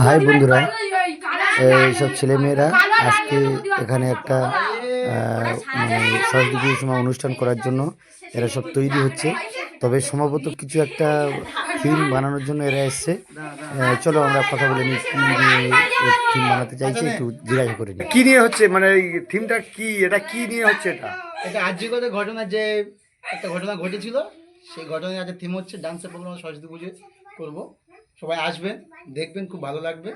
High বন্ধুরা, এইসব ছেলেমেয়েরা আজকে এখানে একটা সরস্বতী পুজোর সময় অনুষ্ঠান করার জন্য এরা সব তৈরি হচ্ছে। তবে সম্ভবত কিছু একটা থিম বানানোর জন্য এরা এসছে। চলো আমরা কথা বলে নিই, কী নিয়ে থিম বানাতে চাইছে একটু জিজ্ঞাসা করে নিই। কী নিয়ে হচ্ছে, মানে এই থিমটা কি, এটা কি নিয়ে হচ্ছে? এটা আর্যিকরে ঘটনা, যে একটা ঘটনা ঘটেছিল, সেই ঘটনায় আজকে থিম হচ্ছে ডান্সের প্রোগ্রাম সরস্বতী পুজো করবো। সবাই আসবেন, দেখবেন, খুব ভালো লাগবে।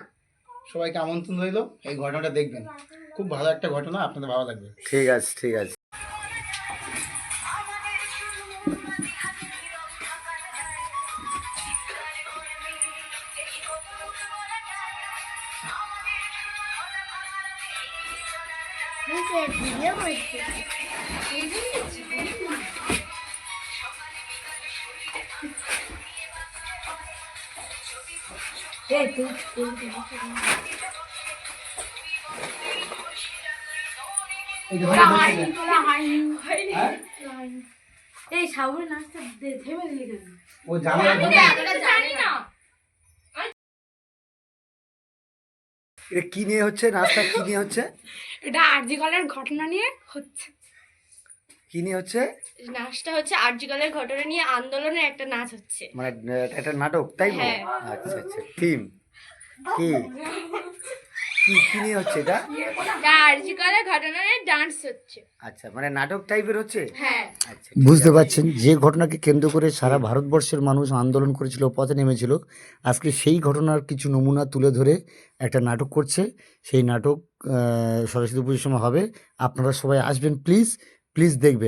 সবাইকে আমন্ত্রণ রইল, এই ঘটনাটা দেখবেন, খুব ভালো একটা ঘটনা, আপনাদের ভালো লাগবে। ঠিক আছে, ঠিক আছে। এই সাবুর নাচটা থেমে দিলি কেন? ও জানে না। এটা কি নিয়ে হচ্ছে, নাচটা কি নিয়ে হচ্ছে? এটা আরজিকলের ঘটনা নিয়ে হচ্ছে। কি নিয়ে হচ্ছে? নাচটা হচ্ছে আরজিকলের ঘটনা নিয়ে আন্দোলনের একটা নাচ হচ্ছে, মানে একটা নাটক, তাই তো? হ্যাঁ। আচ্ছা আচ্ছা, থিম কি কি কি নিয়ে হচ্ছে এটা? আরজিকলের ঘটনা নিয়ে ডান্স হচ্ছে। আচ্ছা, মানে নাটক টাইপের হচ্ছে। হ্যাঁ, আচ্ছা, বুঝতে পারছেন, যে ঘটনাকে কেন্দ্র করে সারা ভারতবর্ষের মানুষ আন্দোলন করেছিল, পথে নেমেছিল, আজকে সেই ঘটনার কিছু নমুনা তুলে ধরে একটা নাটক করছে। সেই নাটক সরস্বতী পুজোর সময় হবে। আপনারা সবাই আসবেন, প্লিজ প্লিজ দেখবেন।